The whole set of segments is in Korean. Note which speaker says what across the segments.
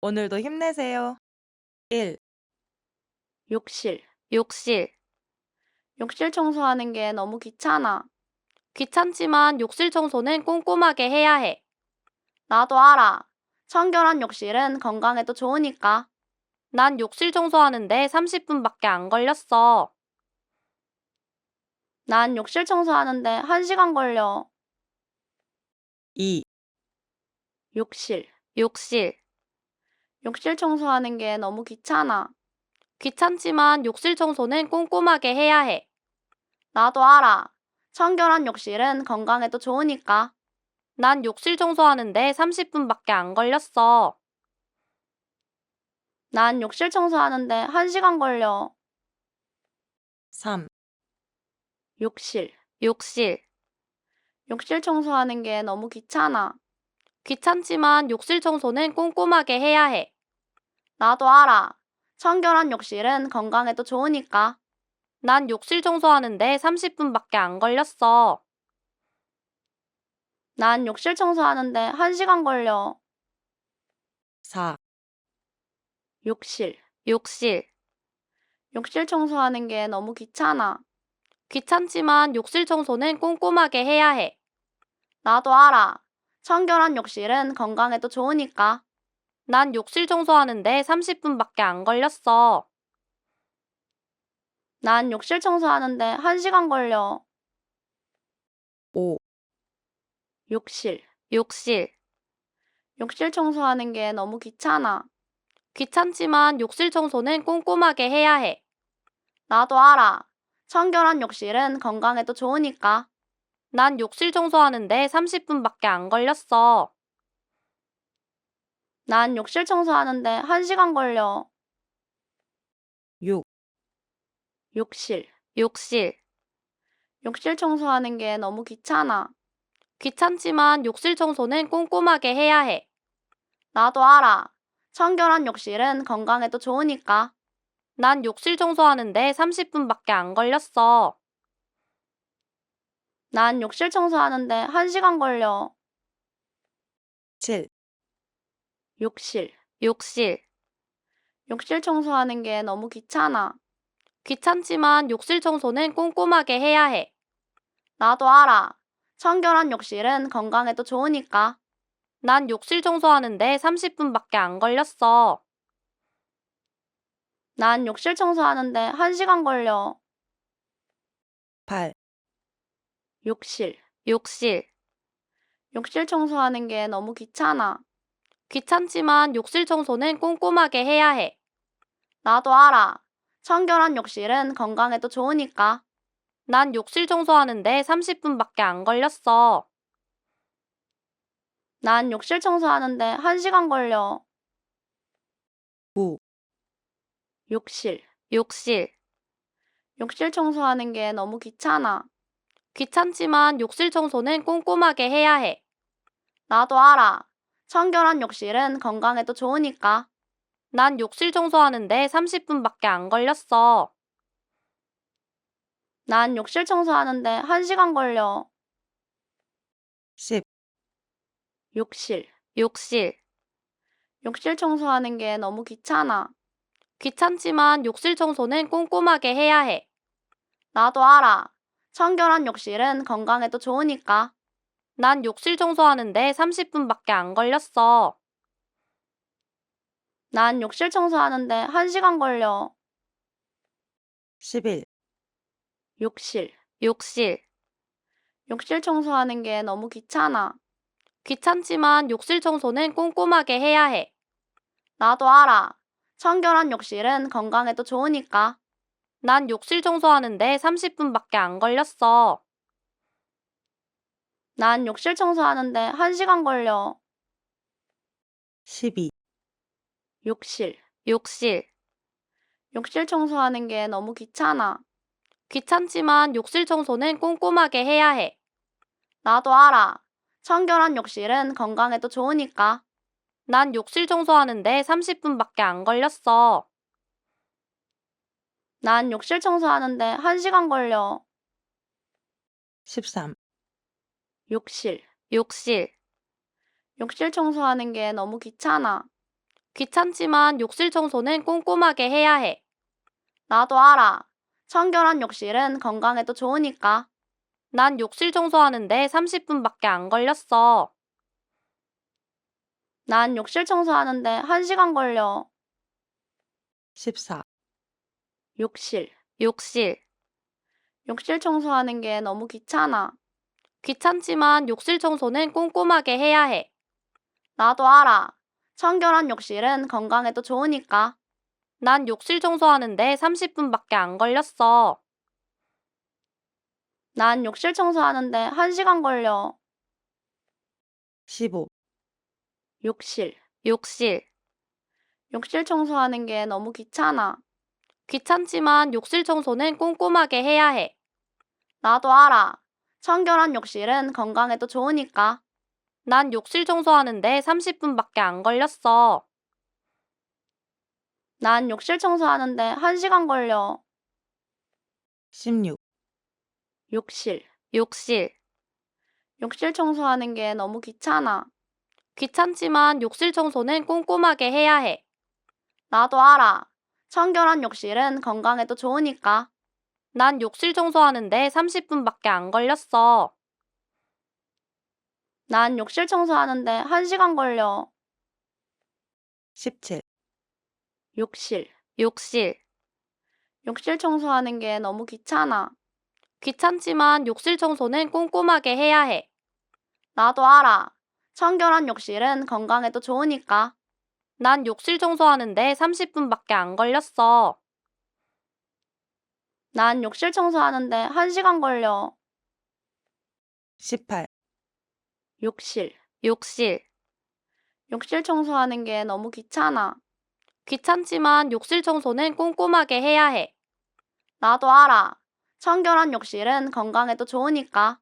Speaker 1: 오늘도 힘내세요. 1.
Speaker 2: 욕실.
Speaker 3: 욕실.
Speaker 2: 욕실 청소하는 게 너무 귀찮아.
Speaker 3: 귀찮지만 욕실 청소는 꼼꼼하게 해야 해.
Speaker 2: 나도 알아. 청결한 욕실은 건강에도 좋으니까.
Speaker 3: 난 욕실 청소하는데 30분밖에 안 걸렸어.
Speaker 2: 난 욕실 청소하는데 1시간 걸려.
Speaker 1: 2.
Speaker 2: 욕실.
Speaker 3: 욕실.
Speaker 2: 욕실 청소하는 게 너무 귀찮아.
Speaker 3: 귀찮지만 욕실 청소는 꼼꼼하게 해야 해.
Speaker 2: 나도 알아. 청결한 욕실은 건강에도 좋으니까.
Speaker 3: 난 욕실 청소하는데 30분밖에 안 걸렸어.
Speaker 2: 난 욕실 청소하는데 1시간 걸려.
Speaker 1: 3.
Speaker 2: 욕실.
Speaker 3: 욕실.
Speaker 2: 욕실 청소하는 게 너무 귀찮아.
Speaker 3: 귀찮지만 욕실 청소는 꼼꼼하게 해야 해.
Speaker 2: 나도 알아. 청결한 욕실은 건강에도 좋으니까.
Speaker 3: 난 욕실 청소하는데 30분밖에 안 걸렸어.
Speaker 2: 난 욕실 청소하는데 1시간 걸려.
Speaker 1: 4.
Speaker 2: 욕실.
Speaker 3: 욕실.
Speaker 2: 욕실 청소하는 게 너무 귀찮아.
Speaker 3: 귀찮지만 욕실 청소는 꼼꼼하게 해야 해.
Speaker 2: 나도 알아. 청결한 욕실은 건강에도 좋으니까.
Speaker 3: 난 욕실 청소하는데 30분밖에 안 걸렸어.
Speaker 2: 난 욕실 청소하는데 1시간 걸려.
Speaker 1: 5.
Speaker 2: 욕실.
Speaker 3: 욕실.
Speaker 2: 욕실 청소하는 게 너무 귀찮아.
Speaker 3: 귀찮지만 욕실 청소는 꼼꼼하게 해야 해.
Speaker 2: 나도 알아. 청결한 욕실은 건강에도 좋으니까.
Speaker 3: 난 욕실 청소하는데 30분밖에 안 걸렸어.
Speaker 2: 난 욕실 청소하는데 1시간 걸려.
Speaker 1: 6.
Speaker 2: 욕실.
Speaker 3: 욕실.
Speaker 2: 욕실 청소하는 게 너무 귀찮아.
Speaker 3: 귀찮지만 욕실 청소는 꼼꼼하게 해야 해.
Speaker 2: 나도 알아. 청결한 욕실은 건강에도 좋으니까.
Speaker 3: 난 욕실 청소하는데 30분밖에 안 걸렸어.
Speaker 2: 난 욕실 청소하는데 1시간 걸려.
Speaker 1: 7.
Speaker 2: 욕실.
Speaker 3: 욕실.
Speaker 2: 욕실 청소하는 게 너무 귀찮아.
Speaker 3: 귀찮지만 욕실 청소는 꼼꼼하게 해야 해.
Speaker 2: 나도 알아. 청결한 욕실은 건강에도 좋으니까.
Speaker 3: 난 욕실 청소하는데 30분밖에 안 걸렸어.
Speaker 2: 난 욕실 청소하는데 1시간 걸려.
Speaker 1: 8.
Speaker 2: 욕실.
Speaker 3: 욕실.
Speaker 2: 욕실 청소하는 게 너무 귀찮아.
Speaker 3: 귀찮지만 욕실 청소는 꼼꼼하게 해야 해.
Speaker 2: 나도 알아. 청결한 욕실은 건강에도 좋으니까.
Speaker 3: 난 욕실 청소하는데 30분밖에 안 걸렸어.
Speaker 2: 난 욕실 청소하는데 1시간 걸려.
Speaker 1: 9.
Speaker 2: 욕실.
Speaker 3: 욕실.
Speaker 2: 욕실 청소하는 게 너무 귀찮아.
Speaker 3: 귀찮지만 욕실 청소는 꼼꼼하게 해야 해.
Speaker 2: 나도 알아. 청결한 욕실은 건강에도 좋으니까.
Speaker 3: 난 욕실 청소하는데 30분밖에 안 걸렸어.
Speaker 2: 난 욕실 청소하는데 1시간 걸려.
Speaker 1: 10.
Speaker 2: 욕실.
Speaker 3: 욕실.
Speaker 2: 욕실 청소하는 게 너무 귀찮아.
Speaker 3: 귀찮지만 욕실 청소는 꼼꼼하게 해야 해.
Speaker 2: 나도 알아. 청결한 욕실은 건강에도 좋으니까.
Speaker 3: 난 욕실 청소하는데 30분밖에 안 걸렸어.
Speaker 2: 난 욕실 청소하는데 1시간 걸려.
Speaker 1: 11.
Speaker 2: 욕실.
Speaker 3: 욕실.
Speaker 2: 욕실 청소하는 게 너무 귀찮아.
Speaker 3: 귀찮지만 욕실 청소는 꼼꼼하게 해야 해.
Speaker 2: 나도 알아. 청결한 욕실은 건강에도 좋으니까.
Speaker 3: 난 욕실 청소하는데 30분밖에 안 걸렸어.
Speaker 2: 난 욕실 청소하는데 1시간 걸려.
Speaker 1: 12.
Speaker 2: 욕실.
Speaker 3: 욕실.
Speaker 2: 욕실 청소하는 게 너무 귀찮아.
Speaker 3: 귀찮지만 욕실 청소는 꼼꼼하게 해야 해.
Speaker 2: 나도 알아. 청결한 욕실은 건강에도 좋으니까.
Speaker 3: 난 욕실 청소하는데 30분밖에 안 걸렸어.
Speaker 2: 난 욕실 청소하는데 1시간 걸려.
Speaker 1: 13.
Speaker 2: 욕실.
Speaker 3: 욕실.
Speaker 2: 욕실 청소하는 게 너무 귀찮아.
Speaker 3: 귀찮지만 욕실 청소는 꼼꼼하게 해야 해.
Speaker 2: 나도 알아. 청결한 욕실은 건강에도 좋으니까.
Speaker 3: 난 욕실 청소하는데 30분밖에 안 걸렸어.
Speaker 2: 난 욕실 청소하는데 1시간 걸려.
Speaker 1: 14.
Speaker 2: 욕실.
Speaker 3: 욕실.
Speaker 2: 욕실 청소하는 게 너무 귀찮아.
Speaker 3: 귀찮지만 욕실 청소는 꼼꼼하게 해야 해.
Speaker 2: 나도 알아. 청결한 욕실은 건강에도 좋으니까.
Speaker 3: 난 욕실 청소하는데 30분밖에 안 걸렸어.
Speaker 2: 난 욕실 청소하는데 1시간 걸려.
Speaker 1: 15.
Speaker 2: 욕실.
Speaker 3: 욕실.
Speaker 2: 욕실 청소하는 게 너무 귀찮아.
Speaker 3: 귀찮지만 욕실 청소는 꼼꼼하게 해야 해.
Speaker 2: 나도 알아. 청결한 욕실은 건강에도 좋으니까.
Speaker 3: 난 욕실 청소하는데 30분밖에 안 걸렸어.
Speaker 2: 난 욕실 청소하는데 1시간 걸려.
Speaker 1: 16.
Speaker 2: 욕실.
Speaker 3: 욕실.
Speaker 2: 욕실 청소하는 게 너무 귀찮아.
Speaker 3: 귀찮지만 욕실 청소는 꼼꼼하게 해야 해.
Speaker 2: 나도 알아. 청결한 욕실은 건강에도 좋으니까.
Speaker 3: 난 욕실 청소하는데 30분밖에 안 걸렸어.
Speaker 2: 난 욕실 청소하는데 1시간 걸려.
Speaker 1: 17.
Speaker 2: 욕실.
Speaker 3: 욕실.
Speaker 2: 욕실 청소하는 게 너무 귀찮아.
Speaker 3: 귀찮지만 욕실 청소는 꼼꼼하게 해야 해.
Speaker 2: 나도 알아. 청결한 욕실은 건강에도 좋으니까.
Speaker 3: 난 욕실 청소하는데 30분밖에 안 걸렸어.
Speaker 2: 난 욕실 청소하는데 1시간 걸려.
Speaker 1: 18.
Speaker 2: 욕실.
Speaker 3: 욕실.
Speaker 2: 욕실 청소하는 게 너무 귀찮아.
Speaker 3: 귀찮지만 욕실 청소는 꼼꼼하게 해야 해.
Speaker 2: 나도 알아. 청결한 욕실은 건강에도 좋으니까.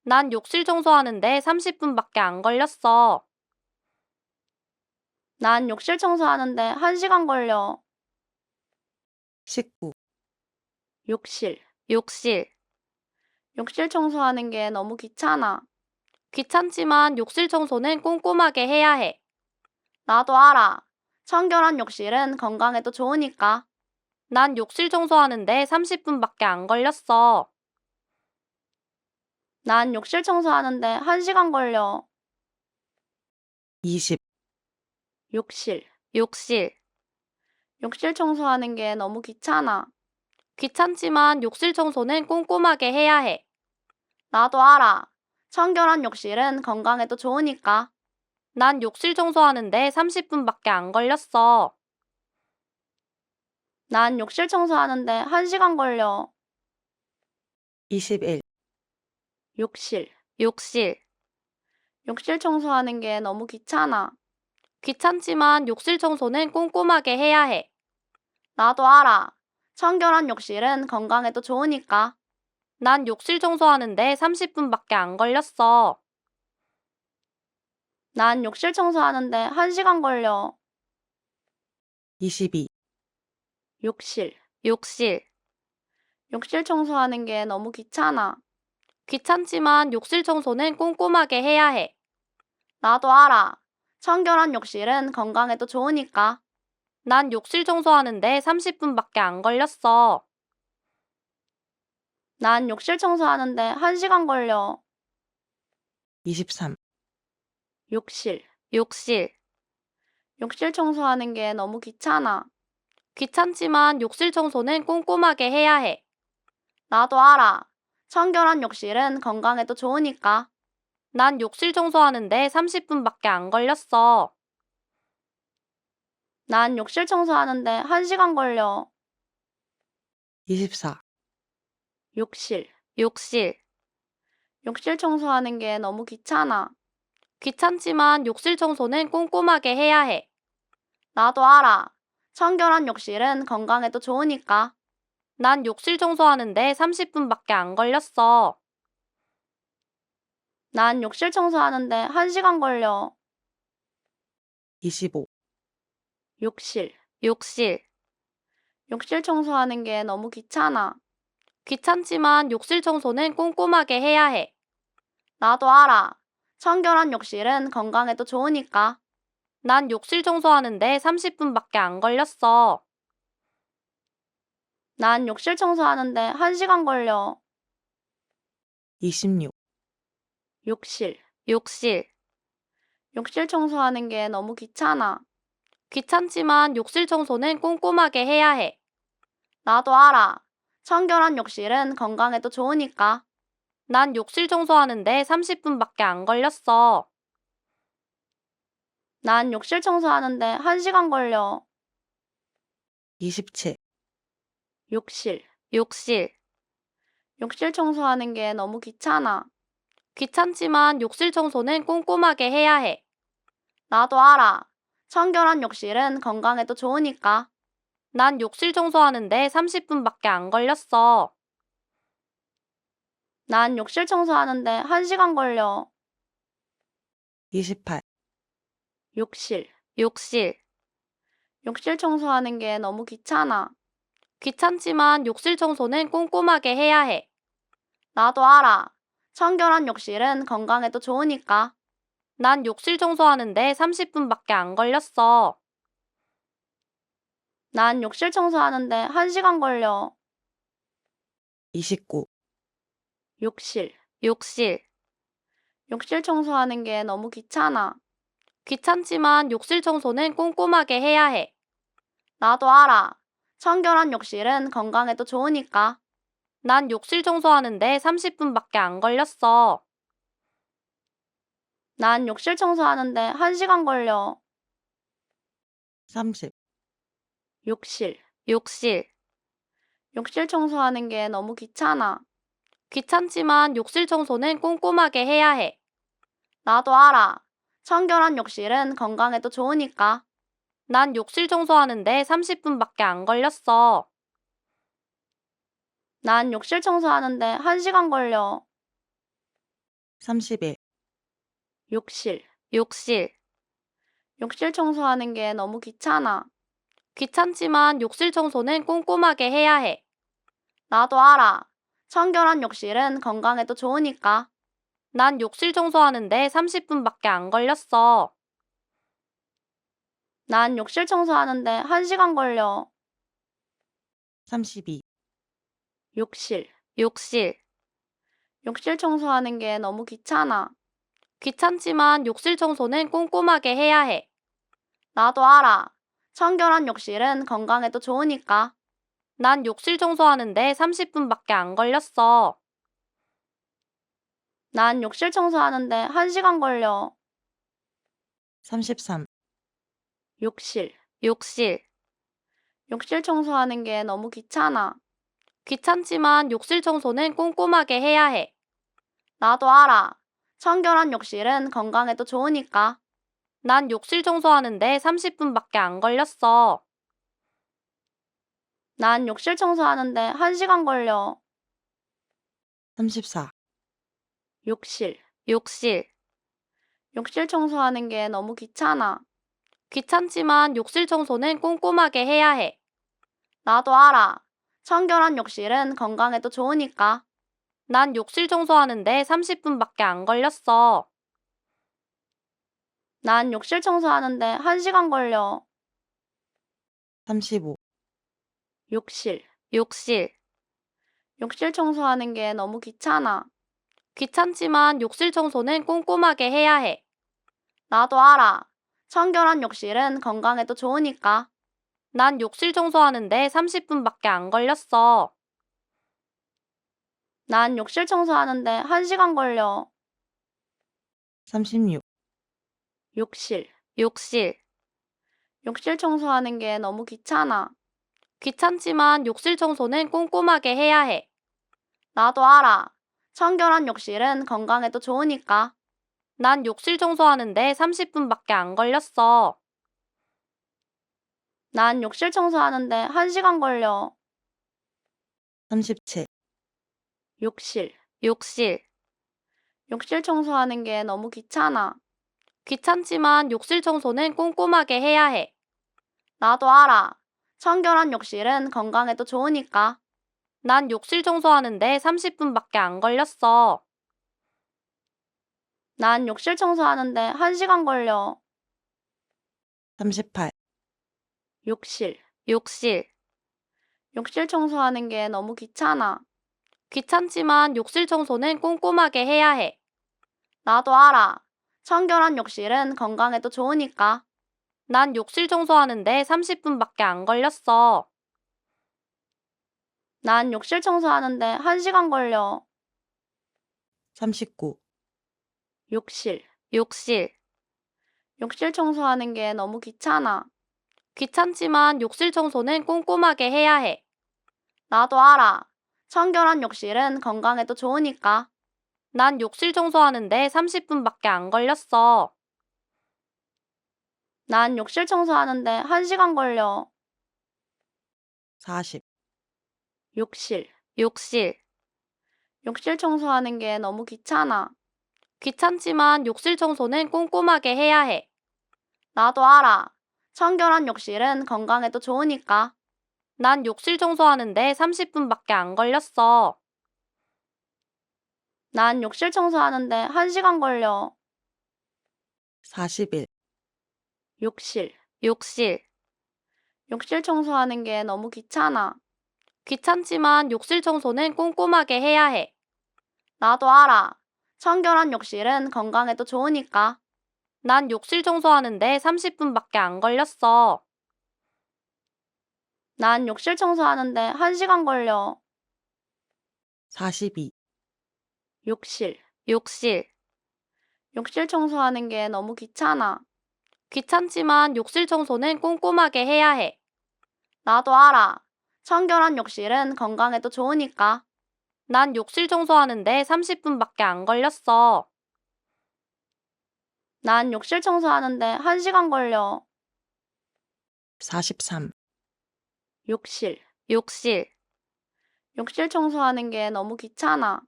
Speaker 3: 난 욕실 청소하는데 30분밖에 안 걸렸어.
Speaker 2: 난 욕실 청소하는데 1시간 걸려.
Speaker 1: 19.
Speaker 2: 욕실.
Speaker 3: 욕실.
Speaker 2: 욕실 청소하는 게 너무 귀찮아.
Speaker 3: 귀찮지만 욕실 청소는 꼼꼼하게 해야 해.
Speaker 2: 나도 알아. 청결한 욕실은 건강에도 좋으니까.
Speaker 3: 난 욕실 청소하는데 30분밖에 안 걸렸어.
Speaker 2: 난 욕실 청소하는데 1시간 걸려.
Speaker 1: 20.
Speaker 2: 욕실.
Speaker 3: 욕실.
Speaker 2: 욕실 청소하는 게 너무 귀찮아.
Speaker 3: 귀찮지만 욕실 청소는 꼼꼼하게 해야 해.
Speaker 2: 나도 알아. 청결한 욕실은 건강에도 좋으니까.
Speaker 3: 난 욕실 청소하는데 30분밖에 안 걸렸어.
Speaker 2: 난 욕실 청소하는데 1시간 걸려.
Speaker 1: 21.
Speaker 2: 욕실.
Speaker 3: 욕실.
Speaker 2: 욕실 청소하는 게 너무 귀찮아.
Speaker 3: 귀찮지만 욕실 청소는 꼼꼼하게 해야 해.
Speaker 2: 나도 알아. 청결한 욕실은 건강에도 좋으니까.
Speaker 3: 난 욕실 청소하는데 30분밖에 안 걸렸어.
Speaker 2: 난 욕실 청소하는데 1시간 걸려.
Speaker 1: 22.
Speaker 2: 욕실.
Speaker 3: 욕실.
Speaker 2: 욕실 청소하는 게 너무 귀찮아.
Speaker 3: 귀찮지만 욕실 청소는 꼼꼼하게 해야 해.
Speaker 2: 나도 알아. 청결한 욕실은 건강에도 좋으니까.
Speaker 3: 난 욕실 청소하는데 30분밖에 안 걸렸어.
Speaker 2: 난 욕실 청소하는데 1시간 걸려.
Speaker 1: 23.
Speaker 2: 욕실.
Speaker 3: 욕실.
Speaker 2: 욕실 청소하는 게 너무 귀찮아.
Speaker 3: 귀찮지만 욕실 청소는 꼼꼼하게 해야 해.
Speaker 2: 나도 알아. 청결한 욕실은 건강에도 좋으니까.
Speaker 3: 난 욕실 청소하는데 30분밖에 안 걸렸어.
Speaker 2: 난 욕실 청소하는데 1시간 걸려.
Speaker 1: 24.
Speaker 2: 욕실.
Speaker 3: 욕실.
Speaker 2: 욕실 청소하는 게 너무 귀찮아.
Speaker 3: 귀찮지만 욕실 청소는 꼼꼼하게 해야 해.
Speaker 2: 나도 알아. 청결한 욕실은 건강에도 좋으니까.
Speaker 3: 난 욕실 청소하는데 30분밖에 안 걸렸어.
Speaker 2: 난 욕실 청소하는데 1시간 걸려.
Speaker 1: 25.
Speaker 2: 욕실.
Speaker 3: 욕실.
Speaker 2: 욕실 청소하는 게 너무 귀찮아.
Speaker 3: 귀찮지만 욕실 청소는 꼼꼼하게 해야 해.
Speaker 2: 나도 알아. 청결한 욕실은 건강에도 좋으니까.
Speaker 3: 난 욕실 청소하는데 30분밖에 안 걸렸어.
Speaker 2: 난 욕실 청소하는데 1시간 걸려.
Speaker 1: 26,
Speaker 2: 욕실.
Speaker 3: 욕실.
Speaker 2: 욕실 청소하는 게 너무 귀찮아.
Speaker 3: 귀찮지만 욕실 청소는 꼼꼼하게 해야 해.
Speaker 2: 나도 알아. 청결한 욕실은 건강에도 좋으니까.
Speaker 3: 난 욕실 청소하는데 30분밖에 안 걸렸어.
Speaker 2: 난 욕실 청소하는데 1시간 걸려.
Speaker 1: 27,
Speaker 2: 욕실.
Speaker 3: 욕실.
Speaker 2: 욕실 청소하는 게 너무 귀찮아.
Speaker 3: 귀찮지만 욕실 청소는 꼼꼼하게 해야 해.
Speaker 2: 나도 알아. 청결한 욕실은 건강에도 좋으니까.
Speaker 3: 난 욕실 청소하는데 30분밖에 안 걸렸어.
Speaker 2: 난 욕실 청소하는데 1시간 걸려.
Speaker 1: 28,
Speaker 2: 욕실.
Speaker 3: 욕실.
Speaker 2: 욕실 청소하는 게 너무 귀찮아.
Speaker 3: 귀찮지만 욕실 청소는 꼼꼼하게 해야 해.
Speaker 2: 나도 알아. 청결한 욕실은 건강에도 좋으니까.
Speaker 3: 난 욕실 청소하는데 30분밖에 안 걸렸어.
Speaker 2: 난 욕실 청소하는데 1시간 걸려.
Speaker 1: 29,
Speaker 2: 욕실.
Speaker 3: 욕실.
Speaker 2: 욕실 청소하는 게 너무 귀찮아.
Speaker 3: 귀찮지만 욕실 청소는 꼼꼼하게 해야 해.
Speaker 2: 나도 알아. 청결한 욕실은 건강에도 좋으니까.
Speaker 3: 난 욕실 청소하는데 30분밖에 안 걸렸어.
Speaker 2: 난 욕실 청소하는데 1시간 걸려.
Speaker 1: 30,
Speaker 2: 욕실.
Speaker 3: 욕실.
Speaker 2: 욕실 청소하는 게 너무 귀찮아.
Speaker 3: 귀찮지만 욕실 청소는 꼼꼼하게 해야 해.
Speaker 2: 나도 알아. 청결한 욕실은 건강에도 좋으니까.
Speaker 3: 난 욕실 청소하는데 30분밖에 안 걸렸어.
Speaker 2: 난 욕실 청소하는데 1시간 걸려.
Speaker 1: 31,
Speaker 2: 욕실.
Speaker 3: 욕실.
Speaker 2: 욕실 청소하는 게 너무 귀찮아.
Speaker 3: 귀찮지만 욕실 청소는 꼼꼼하게 해야 해.
Speaker 2: 나도 알아. 청결한 욕실은 건강에도 좋으니까.
Speaker 3: 난 욕실 청소하는데 30분밖에 안 걸렸어.
Speaker 2: 난 욕실 청소하는데 1시간 걸려.
Speaker 1: 32,
Speaker 2: 욕실.
Speaker 3: 욕실.
Speaker 2: 욕실 청소하는 게 너무 귀찮아.
Speaker 3: 귀찮지만 욕실 청소는 꼼꼼하게 해야 해.
Speaker 2: 나도 알아. 청결한 욕실은 건강에도 좋으니까.
Speaker 3: 난 욕실 청소하는데 30분밖에 안 걸렸어.
Speaker 2: 난 욕실 청소하는데 1시간 걸려.
Speaker 1: 33,
Speaker 2: 욕실.
Speaker 3: 욕실.
Speaker 2: 욕실 청소하는 게 너무 귀찮아.
Speaker 3: 귀찮지만 욕실 청소는 꼼꼼하게 해야 해.
Speaker 2: 나도 알아. 청결한 욕실은 건강에도 좋으니까.
Speaker 3: 난 욕실 청소하는데 30분밖에 안 걸렸어.
Speaker 2: 난 욕실 청소하는데 1시간 걸려.
Speaker 1: 34,
Speaker 2: 욕실.
Speaker 3: 욕실.
Speaker 2: 욕실 청소하는 게 너무 귀찮아.
Speaker 3: 귀찮지만 욕실 청소는 꼼꼼하게 해야 해.
Speaker 2: 나도 알아. 청결한 욕실은 건강에도 좋으니까.
Speaker 3: 난 욕실 청소하는데 30분밖에 안 걸렸어.
Speaker 2: 난 욕실 청소하는데 1시간 걸려.
Speaker 1: 35,
Speaker 2: 욕실.
Speaker 3: 욕실.
Speaker 2: 욕실 청소하는 게 너무 귀찮아.
Speaker 3: 귀찮지만 욕실 청소는 꼼꼼하게 해야 해.
Speaker 2: 나도 알아. 청결한 욕실은 건강에도 좋으니까.
Speaker 3: 난 욕실 청소하는데 30분밖에 안 걸렸어.
Speaker 2: 난 욕실 청소하는데 1시간 걸려.
Speaker 1: 36,
Speaker 2: 욕실.
Speaker 3: 욕실.
Speaker 2: 욕실 청소하는 게 너무 귀찮아.
Speaker 3: 귀찮지만 욕실 청소는 꼼꼼하게 해야 해.
Speaker 2: 나도 알아. 청결한 욕실은 건강에도 좋으니까.
Speaker 3: 난 욕실 청소하는데 30분밖에 안 걸렸어.
Speaker 2: 난 욕실 청소하는데 1시간 걸려.
Speaker 1: 37,
Speaker 2: 욕실.
Speaker 3: 욕실.
Speaker 2: 욕실 청소하는 게 너무 귀찮아.
Speaker 3: 귀찮지만 욕실 청소는 꼼꼼하게 해야 해.
Speaker 2: 나도 알아. 청결한 욕실은 건강에도 좋으니까.
Speaker 3: 난 욕실 청소하는데 30분밖에 안 걸렸어.
Speaker 2: 난 욕실 청소하는데 1시간 걸려.
Speaker 1: 38,
Speaker 2: 욕실.
Speaker 3: 욕실.
Speaker 2: 욕실 청소하는 게 너무 귀찮아.
Speaker 3: 귀찮지만 욕실 청소는 꼼꼼하게 해야 해.
Speaker 2: 나도 알아. 청결한 욕실은 건강에도 좋으니까.
Speaker 3: 난 욕실 청소하는데 30분밖에 안 걸렸어.
Speaker 2: 난 욕실 청소하는데 1시간 걸려.
Speaker 1: 39,
Speaker 2: 욕실.
Speaker 3: 욕실.
Speaker 2: 욕실 청소하는 게 너무 귀찮아.
Speaker 3: 귀찮지만 욕실 청소는 꼼꼼하게 해야 해.
Speaker 2: 나도 알아. 청결한 욕실은 건강에도 좋으니까.
Speaker 3: 난 욕실 청소하는데 30분밖에 안 걸렸어.
Speaker 2: 난 욕실 청소하는데 1시간 걸려.
Speaker 1: 40,
Speaker 2: 욕실.
Speaker 3: 욕실.
Speaker 2: 욕실 청소하는 게 너무 귀찮아.
Speaker 3: 귀찮지만 욕실 청소는 꼼꼼하게 해야 해.
Speaker 2: 나도 알아. 청결한 욕실은 건강에도 좋으니까.
Speaker 3: 난 욕실 청소하는데 30분밖에 안 걸렸어.
Speaker 2: 난 욕실 청소하는데 1시간 걸려.
Speaker 1: 41,
Speaker 2: 욕실.
Speaker 3: 욕실.
Speaker 2: 욕실 청소하는 게 너무 귀찮아.
Speaker 3: 귀찮지만 욕실 청소는 꼼꼼하게 해야 해.
Speaker 2: 나도 알아. 청결한 욕실은 건강에도 좋으니까.
Speaker 3: 난 욕실 청소하는데 30분밖에 안 걸렸어.
Speaker 2: 난 욕실 청소하는데 1시간 걸려.
Speaker 1: 42,
Speaker 2: 욕실.
Speaker 3: 욕실.
Speaker 2: 욕실 청소하는 게 너무 귀찮아.
Speaker 3: 귀찮지만 욕실 청소는 꼼꼼하게 해야 해.
Speaker 2: 나도 알아. 청결한 욕실은 건강에도 좋으니까.
Speaker 3: 난 욕실 청소하는데 30분밖에 안 걸렸어.
Speaker 2: 난 욕실 청소하는데 1시간 걸려.
Speaker 1: 43,
Speaker 2: 욕실.
Speaker 3: 욕실.
Speaker 2: 욕실 청소하는 게 너무 귀찮아.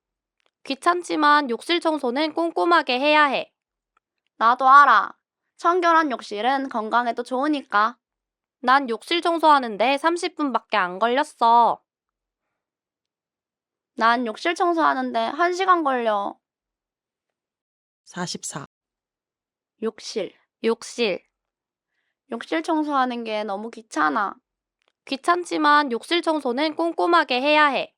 Speaker 3: 귀찮지만 욕실 청소는 꼼꼼하게 해야 해.
Speaker 2: 나도 알아. 청결한 욕실은 건강에도 좋으니까.
Speaker 3: 난 욕실 청소하는데 30분밖에 안 걸렸어.
Speaker 2: 난 욕실 청소하는데 1시간 걸려.
Speaker 1: 44,
Speaker 2: 욕실.
Speaker 3: 욕실.
Speaker 2: 욕실 청소하는 게 너무 귀찮아.
Speaker 3: 귀찮지만 욕실 청소는 꼼꼼하게 해야 해.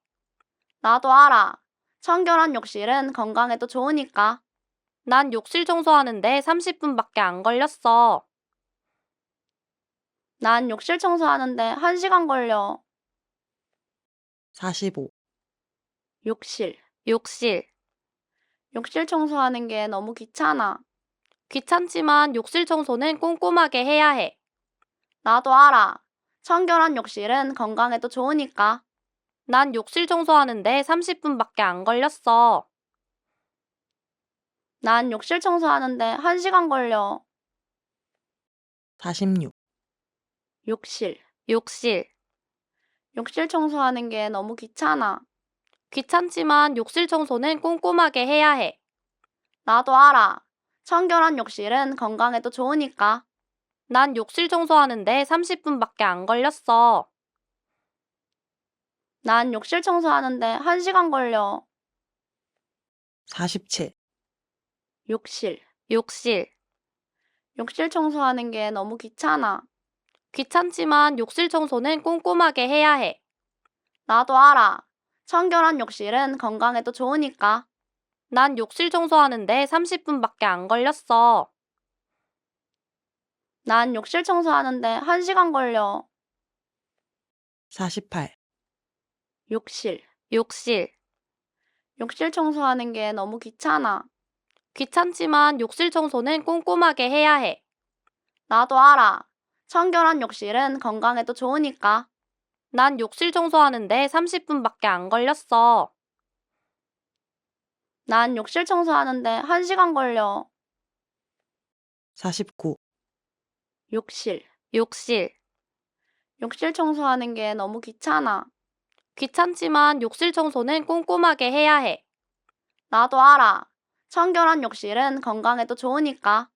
Speaker 2: 나도 알아. 청결한 욕실은 건강에도 좋으니까.
Speaker 3: 난 욕실 청소하는데 30분밖에 안 걸렸어.
Speaker 2: 난 욕실 청소하는데 1시간 걸려.
Speaker 1: 45,
Speaker 2: 욕실.
Speaker 3: 욕실.
Speaker 2: 욕실 청소하는 게 너무 귀찮아.
Speaker 3: 귀찮지만 욕실 청소는 꼼꼼하게 해야 해.
Speaker 2: 나도 알아. 청결한 욕실은 건강에도 좋으니까.
Speaker 3: 난 욕실 청소하는데 30분밖에 안 걸렸어.
Speaker 2: 난 욕실 청소하는데 1시간 걸려.
Speaker 1: 46,
Speaker 2: 욕실.
Speaker 3: 욕실.
Speaker 2: 욕실 청소하는 게 너무 귀찮아.
Speaker 3: 귀찮지만 욕실 청소는 꼼꼼하게 해야 해.
Speaker 2: 나도 알아. 청결한 욕실은 건강에도 좋으니까.
Speaker 3: 난 욕실 청소하는데 30분밖에 안 걸렸어.
Speaker 2: 난 욕실 청소하는데 1시간 걸려.
Speaker 1: 47,
Speaker 2: 욕실.
Speaker 3: 욕실.
Speaker 2: 욕실 청소하는 게 너무 귀찮아.
Speaker 3: 귀찮지만 욕실 청소는 꼼꼼하게 해야 해.
Speaker 2: 나도 알아. 청결한 욕실은 건강에도 좋으니까.
Speaker 3: 난 욕실 청소하는데 30분밖에 안 걸렸어.
Speaker 2: 난 욕실 청소하는데 1시간 걸려.
Speaker 1: 48,
Speaker 2: 욕실.
Speaker 3: 욕실.
Speaker 2: 욕실 청소하는 게 너무 귀찮아.
Speaker 3: 귀찮지만 욕실 청소는 꼼꼼하게 해야 해.
Speaker 2: 나도 알아. 청결한 욕실은 건강에도 좋으니까.
Speaker 3: 난 욕실 청소하는데 30분밖에 안 걸렸어.
Speaker 2: 난 욕실 청소하는데 1시간 걸려.
Speaker 1: 49,
Speaker 2: 욕실.
Speaker 3: 욕실.
Speaker 2: 욕실 청소하는 게 너무 귀찮아.
Speaker 3: 귀찮지만 욕실 청소는 꼼꼼하게 해야 해.
Speaker 2: 나도 알아. 청결한 욕실은 건강에도 좋으니까.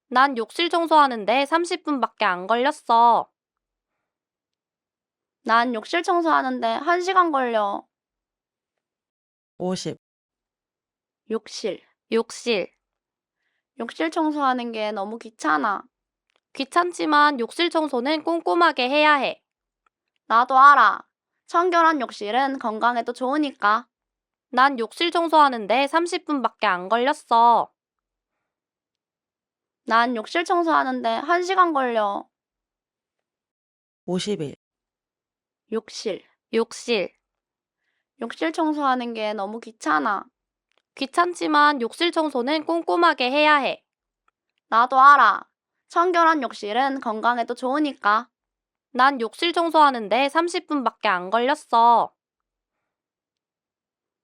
Speaker 3: 난 욕실 청소하는데 30분밖에 안 걸렸어.
Speaker 2: 난 욕실 청소하는데 1시간 걸려.
Speaker 1: 50,
Speaker 2: 욕실.
Speaker 3: 욕실.
Speaker 2: 욕실 청소하는 게 너무 귀찮아.
Speaker 3: 귀찮지만 욕실 청소는 꼼꼼하게 해야 해.
Speaker 2: 나도 알아. 청결한 욕실은 건강에도 좋으니까.
Speaker 3: 난 욕실 청소하는데 30분밖에 안 걸렸어.
Speaker 2: 난 욕실 청소하는데 1시간 걸려.
Speaker 1: 50일,
Speaker 2: 욕실.
Speaker 3: 욕실.
Speaker 2: 욕실 청소하는 게 너무 귀찮아.
Speaker 3: 귀찮지만 욕실 청소는 꼼꼼하게 해야 해.
Speaker 2: 나도 알아. 청결한 욕실은 건강에도 좋으니까.
Speaker 3: 난 욕실 청소하는데 30분밖에 안 걸렸어.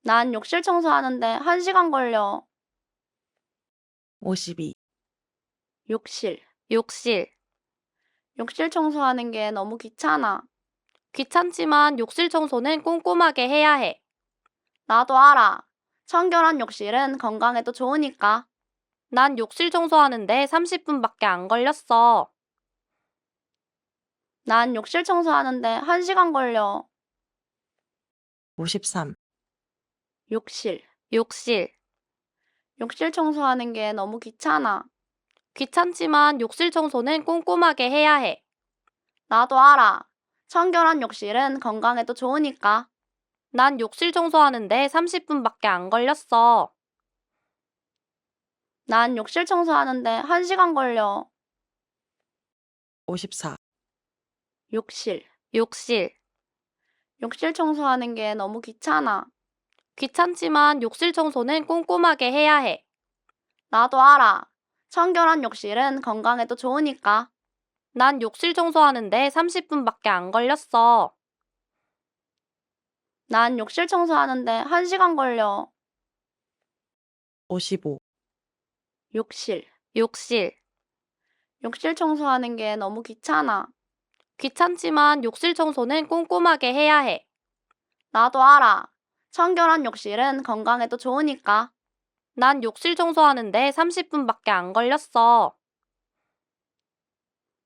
Speaker 2: 난 욕실 청소하는데 1시간 걸려.
Speaker 1: 52,
Speaker 2: 욕실.
Speaker 3: 욕실.
Speaker 2: 욕실 청소하는 게 너무 귀찮아.
Speaker 3: 귀찮지만 욕실 청소는 꼼꼼하게 해야 해.
Speaker 2: 나도 알아. 청결한 욕실은 건강에도 좋으니까.
Speaker 3: 난 욕실 청소하는데 30분밖에 안 걸렸어.
Speaker 2: 난 욕실 청소하는데 1시간 걸려.
Speaker 1: 53,
Speaker 2: 욕실.
Speaker 3: 욕실.
Speaker 2: 욕실 청소하는 게 너무 귀찮아.
Speaker 3: 귀찮지만 욕실 청소는 꼼꼼하게 해야 해.
Speaker 2: 나도 알아. 청결한 욕실은 건강에도 좋으니까.
Speaker 3: 난 욕실 청소하는데 30분밖에 안 걸렸어.
Speaker 2: 난 욕실 청소하는데 1시간 걸려.
Speaker 1: 54,
Speaker 2: 욕실.
Speaker 3: 욕실.
Speaker 2: 욕실 청소하는 게 너무 귀찮아.
Speaker 3: 귀찮지만 욕실 청소는 꼼꼼하게 해야 해.
Speaker 2: 나도 알아. 청결한 욕실은 건강에도 좋으니까.
Speaker 3: 난 욕실 청소하는데 30분밖에 안 걸렸어.
Speaker 2: 난 욕실 청소하는데 1시간 걸려.
Speaker 1: 55,
Speaker 2: 욕실.
Speaker 3: 욕실.
Speaker 2: 욕실 청소하는 게 너무 귀찮아.
Speaker 3: 귀찮지만 욕실 청소는 꼼꼼하게 해야 해.
Speaker 2: 나도 알아. 청결한 욕실은 건강에도 좋으니까.
Speaker 3: 난 욕실 청소하는데 30분밖에 안 걸렸어.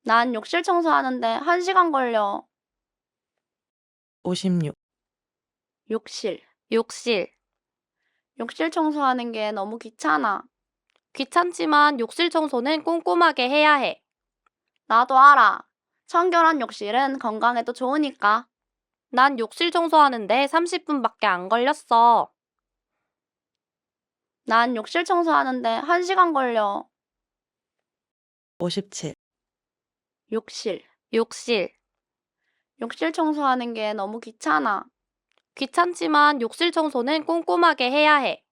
Speaker 2: 난 욕실 청소하는데 1시간 걸려.
Speaker 1: 56,
Speaker 2: 욕실.
Speaker 3: 욕실.
Speaker 2: 욕실 청소하는 게 너무 귀찮아.
Speaker 3: 귀찮지만 욕실 청소는 꼼꼼하게 해야 해.
Speaker 2: 나도 알아. 청결한 욕실은 건강에도 좋으니까.
Speaker 3: 난 욕실 청소하는데 30분밖에 안 걸렸어.
Speaker 2: 난 욕실 청소하는데 1시간 걸려.
Speaker 1: 57,
Speaker 2: 욕실.
Speaker 3: 욕실.
Speaker 2: 욕실 청소하는 게 너무 귀찮아.
Speaker 3: 귀찮지만 욕실 청소는 꼼꼼하게 해야 해.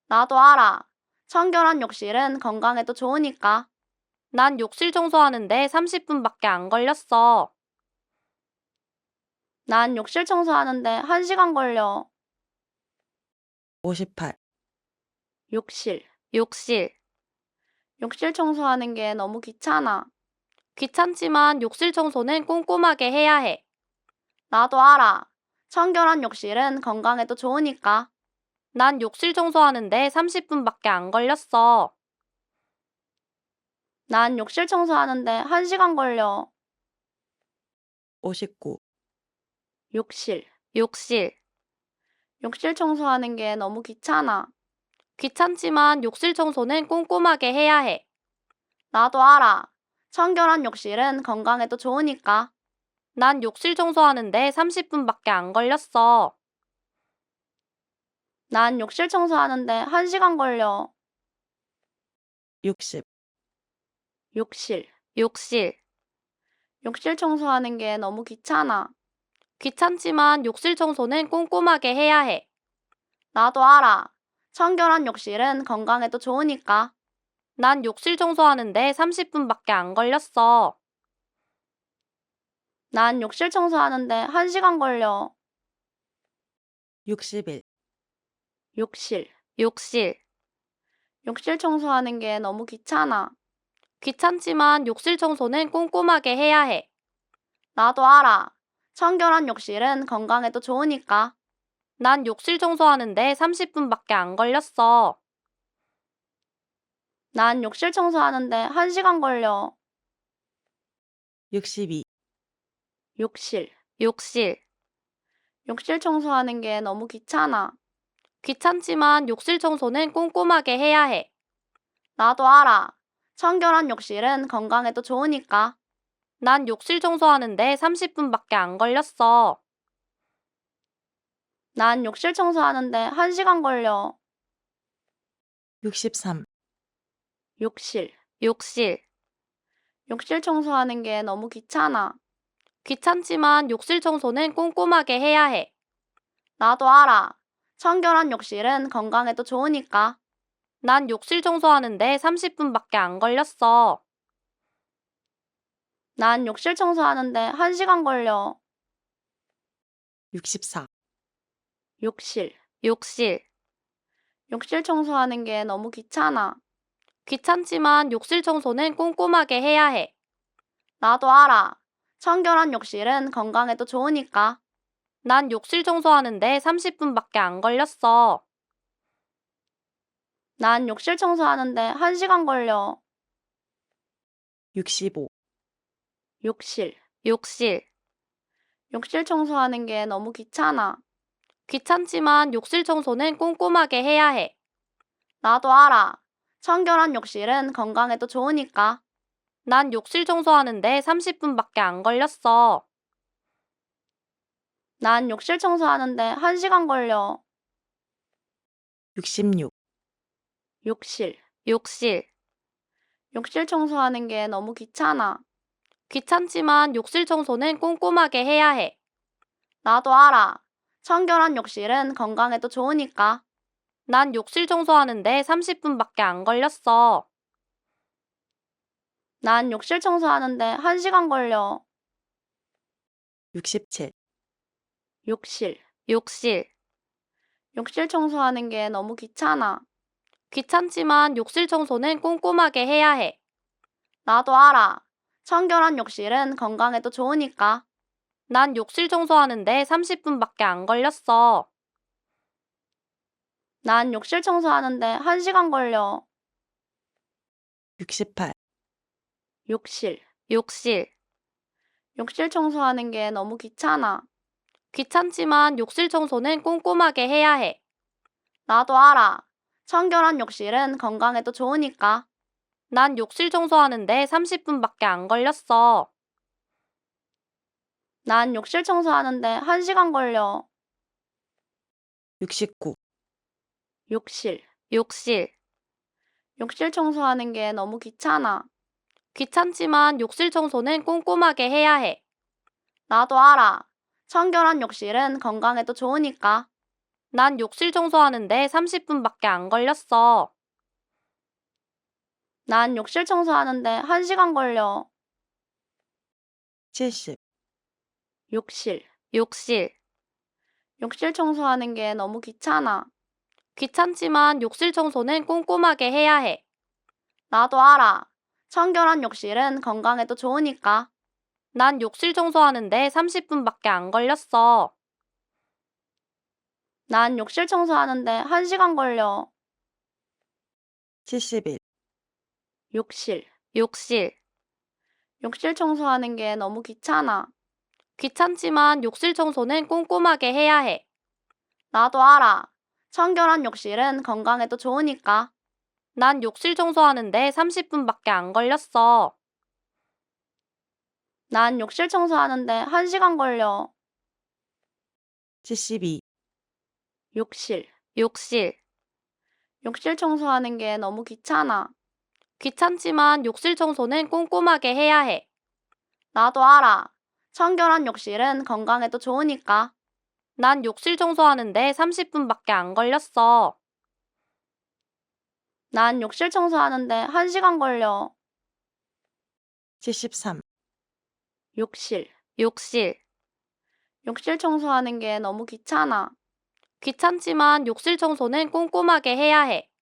Speaker 2: 나도 알아. 청결한 욕실은 건강에도 좋으니까.
Speaker 3: 난 욕실 청소하는데 30분밖에 안 걸렸어.
Speaker 2: 난 욕실 청소하는데 1시간 걸려.
Speaker 1: 58,
Speaker 2: 욕실.
Speaker 3: 욕실.
Speaker 2: 욕실 청소하는 게 너무 귀찮아.
Speaker 3: 귀찮지만 욕실 청소는 꼼꼼하게 해야 해.
Speaker 2: 나도 알아. 청결한 욕실은 건강에도 좋으니까.
Speaker 3: 난 욕실 청소하는데 30분밖에 안 걸렸어.
Speaker 2: 난 욕실 청소하는데 1시간 걸려.
Speaker 1: 59,
Speaker 2: 욕실.
Speaker 3: 욕실.
Speaker 2: 욕실 청소하는 게 너무 귀찮아.
Speaker 3: 귀찮지만 욕실 청소는 꼼꼼하게 해야 해.
Speaker 2: 나도 알아. 청결한 욕실은 건강에도 좋으니까.
Speaker 3: 난 욕실 청소하는데 30분밖에 안 걸렸어.
Speaker 2: 난 욕실 청소하는데 1시간 걸려.
Speaker 1: 60,
Speaker 2: 욕실.
Speaker 3: 욕실.
Speaker 2: 욕실 청소하는 게 너무 귀찮아.
Speaker 3: 귀찮지만 욕실 청소는 꼼꼼하게 해야 해.
Speaker 2: 나도 알아. 청결한 욕실은 건강에도 좋으니까.
Speaker 3: 난 욕실 청소하는데 30분밖에 안 걸렸어.
Speaker 2: 난 욕실 청소하는데 1시간 걸려.
Speaker 1: 61,
Speaker 2: 욕실.
Speaker 3: 욕실.
Speaker 2: 욕실 청소하는 게 너무 귀찮아.
Speaker 3: 귀찮지만 욕실 청소는 꼼꼼하게 해야 해.
Speaker 2: 나도 알아. 청결한 욕실은 건강에도 좋으니까.
Speaker 3: 난 욕실 청소하는데 30분밖에 안 걸렸어.
Speaker 2: 난 욕실 청소하는데 1시간 걸려.
Speaker 1: 62,
Speaker 2: 욕실.
Speaker 3: 욕실.
Speaker 2: 욕실 청소하는 게 너무 귀찮아.
Speaker 3: 귀찮지만 욕실 청소는 꼼꼼하게 해야 해.
Speaker 2: 나도 알아. 청결한 욕실은 건강에도 좋으니까.
Speaker 3: 난 욕실 청소하는데 30분밖에 안 걸렸어.
Speaker 2: 난 욕실 청소하는데 1시간 걸려.
Speaker 1: 63,
Speaker 2: 욕실.
Speaker 3: 욕실.
Speaker 2: 욕실 청소하는 게 너무 귀찮아.
Speaker 3: 귀찮지만 욕실 청소는 꼼꼼하게 해야 해.
Speaker 2: 나도 알아. 청결한 욕실은 건강에도 좋으니까.
Speaker 3: 난 욕실 청소하는데 30분밖에 안 걸렸어.
Speaker 2: 난 욕실 청소하는데 1시간 걸려.
Speaker 1: 64,
Speaker 2: 욕실.
Speaker 3: 욕실.
Speaker 2: 욕실 청소하는 게 너무 귀찮아.
Speaker 3: 귀찮지만 욕실 청소는 꼼꼼하게 해야 해.
Speaker 2: 나도 알아. 청결한 욕실은 건강에도 좋으니까.
Speaker 3: 난 욕실 청소하는데 30분밖에 안 걸렸어.
Speaker 2: 난 욕실 청소하는데 1시간 걸려.
Speaker 1: 65,
Speaker 2: 욕실.
Speaker 3: 욕실.
Speaker 2: 욕실 청소하는 게 너무 귀찮아.
Speaker 3: 귀찮지만 욕실 청소는 꼼꼼하게 해야 해.
Speaker 2: 나도 알아. 청결한 욕실은 건강에도 좋으니까.
Speaker 3: 난 욕실 청소하는데 30분밖에 안 걸렸어.
Speaker 2: 난 욕실 청소하는데 1시간 걸려.
Speaker 1: 66,
Speaker 2: 욕실.
Speaker 3: 욕실.
Speaker 2: 욕실 청소하는 게 너무 귀찮아.
Speaker 3: 귀찮지만 욕실 청소는 꼼꼼하게 해야 해.
Speaker 2: 나도 알아. 청결한 욕실은 건강에도 좋으니까.
Speaker 3: 난 욕실 청소하는데 30분밖에 안 걸렸어.
Speaker 2: 난 욕실 청소하는데 1시간 걸려.
Speaker 1: 67,
Speaker 2: 욕실.
Speaker 3: 욕실.
Speaker 2: 욕실 청소하는 게 너무 귀찮아.
Speaker 3: 귀찮지만 욕실 청소는 꼼꼼하게 해야 해.
Speaker 2: 나도 알아. 청결한 욕실은 건강에도 좋으니까.
Speaker 3: 난 욕실 청소하는데 30분밖에 안 걸렸어.
Speaker 2: 난 욕실 청소하는데 1시간 걸려.
Speaker 1: 68,
Speaker 2: 욕실.
Speaker 3: 욕실.
Speaker 2: 욕실 청소하는 게 너무 귀찮아.
Speaker 3: 귀찮지만 욕실 청소는 꼼꼼하게 해야 해.
Speaker 2: 나도 알아. 청결한 욕실은 건강에도 좋으니까.
Speaker 3: 난 욕실 청소하는데 30분밖에 안 걸렸어.
Speaker 2: 난 욕실 청소하는데 1시간 걸려.
Speaker 1: 69,
Speaker 2: 욕실.
Speaker 3: 욕실.
Speaker 2: 욕실 청소하는 게 너무 귀찮아.
Speaker 3: 귀찮지만 욕실 청소는 꼼꼼하게 해야 해.
Speaker 2: 나도 알아. 청결한 욕실은 건강에도 좋으니까. 난 욕실 청소하는데 1시간 걸려.
Speaker 3: 난 욕실 청소하는데 30분밖에 안 걸렸어. 난 욕실 청소하는데 30분밖에 안 걸렸어. 귀찮지만 욕실 청소는 꼼꼼하게 해야 해. 난 욕실 청소하는데 30분밖에 안 걸렸어. 난 욕실 청소하는데 1시간 걸려.
Speaker 1: 70,
Speaker 2: 욕실.
Speaker 3: 욕실.
Speaker 2: 욕실 청소하는 게 너무 귀찮아.
Speaker 3: 귀찮지만 욕실 청소는 꼼꼼하게 해야 해.
Speaker 2: 나도 알아. 청결한 욕실은 건강에도 좋으니까. 난 욕실 청소하는데 1시간 걸려.
Speaker 3: 난 욕실 청소하는데 30분밖에 안 걸렸어. 난 욕실 청소하는데 1시간 걸렸어. 귀찮지만 욕실 청소는 꼼꼼하게 해야 해. 난 욕실 청소는 꼼꼼하게 해야 해. 난 욕실 청소하는데 30분밖에 안 걸렸어.
Speaker 2: 난 욕실 청소하는데 1시간 걸려.
Speaker 1: 71,
Speaker 2: 욕실.
Speaker 3: 욕실.
Speaker 2: 욕실 청소하는 게 너무 귀찮아.
Speaker 3: 귀찮지만 욕실 청소는 꼼꼼하게 해야 해.
Speaker 2: 나도 알아. 청결한 욕실은 건강에도 좋으니까. 난 욕실 청소하는데 1시간 걸려.
Speaker 3: 난 욕실 청소하는데 30분밖에 안 걸렸어. 난 욕실 청소하는데 30분밖에 안 걸렸어. 귀찮지만 욕실 청소는 꼼꼼하게 해야 해. 난 욕실 청소하는데 30분밖에 안 걸렸어. 난 욕실 청소하는데 1시간 걸려. 70,
Speaker 2: 난 욕실 청소하는데 1시간 걸려.
Speaker 1: 72,
Speaker 2: 욕실.
Speaker 3: 욕실.
Speaker 2: 욕실 청소하는 게 너무 귀찮아.
Speaker 3: 귀찮지만 욕실 청소는 꼼꼼하게 해야 해.
Speaker 2: 나도 알아. 청결한 욕실은 건강에도 좋으니까. 난 욕실 청소하는데 1시간 걸려. 70,
Speaker 3: 난 욕실 청소하는데 30분밖에 안 걸렸어. 난 욕실 청소하는데 1시간 걸려. 73, 욕실. 욕실. 욕실 청소하는데 너무 귀찮아. 귀찮지만 욕실 청소는 꼼꼼하게 해야 해. 난 욕실 청소하는데 30분밖에 안 걸렸어.
Speaker 2: 난 욕실 청소하는데 1시간 걸려.
Speaker 1: 73,
Speaker 2: 욕실.
Speaker 3: 욕실.
Speaker 2: 욕실 청소하는 게 너무 귀찮아.
Speaker 3: 귀찮지만 욕실 청소는 꼼꼼하게 해야 해.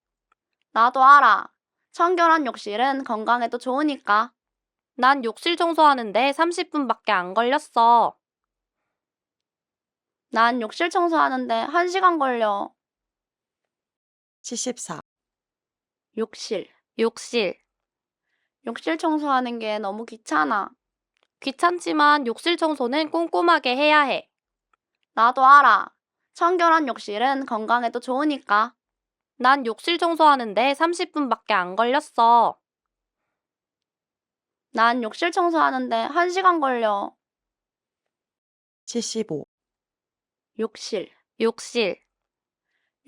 Speaker 2: 나도 알아. 청결한 욕실은 건강에도 좋으니까. 난 욕실 청소하는데 1시간 걸려. 73, 욕실. 욕실 청소하는 게 너무 귀찮아.
Speaker 3: 난 욕실 청소하는데 30분밖에 안 걸렸어. 73, 욕실. 욕실. 욕실 청소하는데 너무 귀찮아. 귀찮지만 욕실 청소는 꼼꼼하게 해야 해. 난 욕실 청소하는데 30분밖에 안 걸렸어.
Speaker 2: 난 욕실 청소하는데 1시간 걸려.
Speaker 1: 74,
Speaker 2: 욕실.
Speaker 3: 욕실.
Speaker 2: 욕실 청소하는 게 너무 귀찮아.
Speaker 3: 귀찮지만 욕실 청소는 꼼꼼하게 해야 해.
Speaker 2: 나도 알아. 청결한 욕실은 건강에도 좋으니까.
Speaker 3: 난 욕실 청소하는데 30분밖에 안 걸렸어.
Speaker 2: 난 욕실 청소하는데 1시간 걸려.
Speaker 1: 75,
Speaker 2: 욕실.
Speaker 3: 욕실.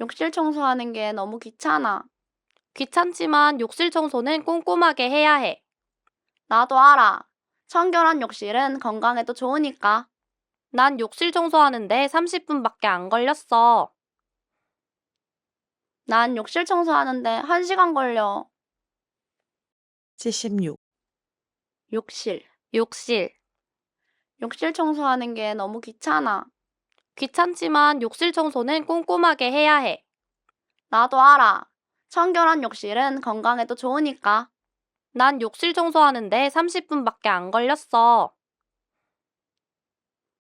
Speaker 2: 욕실 청소하는 게 너무 귀찮아.
Speaker 3: 귀찮지만 욕실 청소는 꼼꼼하게 해야 해.
Speaker 2: 나도 알아. 청결한 욕실은 건강에도 좋으니까.
Speaker 3: 난 욕실 청소하는데 30분밖에 안 걸렸어.
Speaker 2: 난 욕실 청소하는데 1시간 걸려.
Speaker 1: 76,
Speaker 2: 욕실.
Speaker 3: 욕실.
Speaker 2: 욕실 청소하는 게 너무 귀찮아.
Speaker 3: 귀찮지만 욕실 청소는 꼼꼼하게 해야 해.
Speaker 2: 나도 알아. 청결한 욕실은 건강에도 좋으니까.
Speaker 3: 난 욕실 청소하는데 30분밖에 안 걸렸어.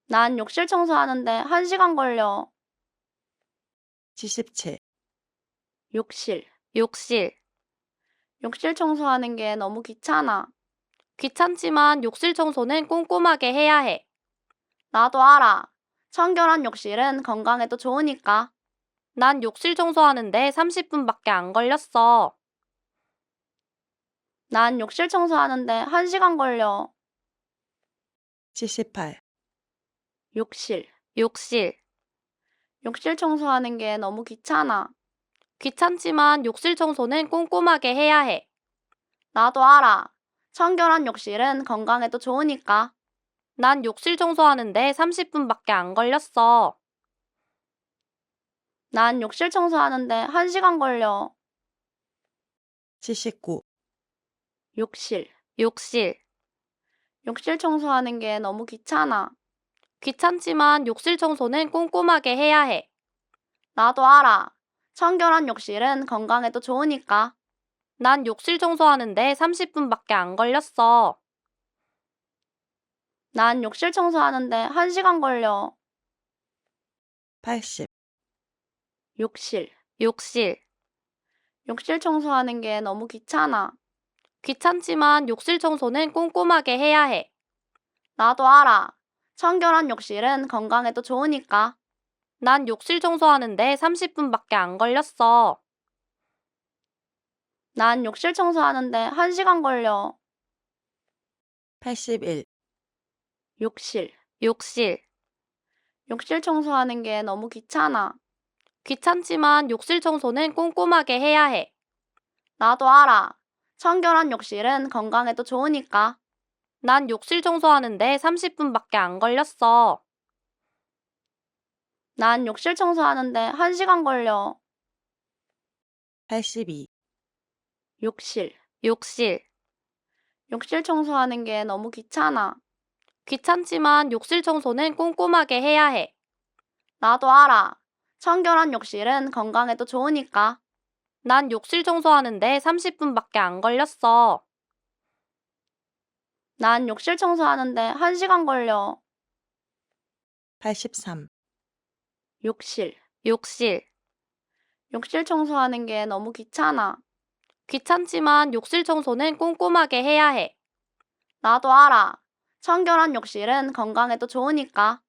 Speaker 2: 난 욕실 청소하는데 1시간 걸려.
Speaker 1: 77,
Speaker 2: 욕실.
Speaker 3: 욕실.
Speaker 2: 욕실 청소하는 게 너무 귀찮아.
Speaker 3: 귀찮지만 욕실 청소는 꼼꼼하게 해야 해.
Speaker 2: 나도 알아. 청결한 욕실은 건강에도 좋으니까.
Speaker 3: 난 욕실 청소하는데 30분밖에 안 걸렸어.
Speaker 2: 난 욕실 청소하는데 1시간 걸려.
Speaker 1: 78,
Speaker 2: 욕실.
Speaker 3: 욕실.
Speaker 2: 욕실 청소하는 게 너무 귀찮아.
Speaker 3: 귀찮지만 욕실 청소는 꼼꼼하게 해야 해.
Speaker 2: 나도 알아. 청결한 욕실은 건강에도 좋으니까.
Speaker 3: 난 욕실 청소하는데 30분밖에 안 걸렸어.
Speaker 2: 난 욕실 청소하는데 1시간 걸려.
Speaker 1: 79,
Speaker 2: 욕실.
Speaker 3: 욕실.
Speaker 2: 욕실 청소하는 게 너무 귀찮아.
Speaker 3: 귀찮지만 욕실 청소는 꼼꼼하게 해야 해.
Speaker 2: 나도 알아. 청결한 욕실은 건강에도 좋으니까.
Speaker 3: 난 욕실 청소하는데 30분밖에 안 걸렸어.
Speaker 2: 난 욕실 청소하는데 1시간 걸려.
Speaker 1: 80,
Speaker 2: 욕실.
Speaker 3: 욕실.
Speaker 2: 욕실 청소하는 게 너무 귀찮아.
Speaker 3: 귀찮지만 욕실 청소는 꼼꼼하게 해야 해.
Speaker 2: 나도 알아. 청결한 욕실은 건강에도 좋으니까.
Speaker 3: 난 욕실 청소하는데 30분밖에 안 걸렸어.
Speaker 2: 난 욕실 청소하는데 1시간 걸려.
Speaker 1: 81,
Speaker 2: 욕실.
Speaker 3: 욕실.
Speaker 2: 욕실 청소하는 게 너무 귀찮아.
Speaker 3: 귀찮지만 욕실 청소는 꼼꼼하게 해야 해.
Speaker 2: 나도 알아. 청결한 욕실은 건강에도 좋으니까.
Speaker 3: 난 욕실 청소하는데 30분밖에 안 걸렸어.
Speaker 2: 난 욕실 청소하는데 1시간 걸려.
Speaker 1: 82,
Speaker 2: 욕실.
Speaker 3: 욕실.
Speaker 2: 욕실 청소하는 게 너무 귀찮아.
Speaker 3: 귀찮지만 욕실 청소는 꼼꼼하게 해야 해.
Speaker 2: 나도 알아. 청결한 욕실은 건강에도 좋으니까.
Speaker 3: 난 욕실 청소하는데 30분밖에 안 걸렸어.
Speaker 2: 난 욕실 청소하는데 1시간 걸려.
Speaker 1: 83,
Speaker 2: 욕실.
Speaker 3: 욕실.
Speaker 2: 욕실 청소하는 게 너무 귀찮아.
Speaker 3: 귀찮지만 욕실 청소는 꼼꼼하게 해야 해.
Speaker 2: 나도 알아. 청결한 욕실은 건강에도 좋으니까.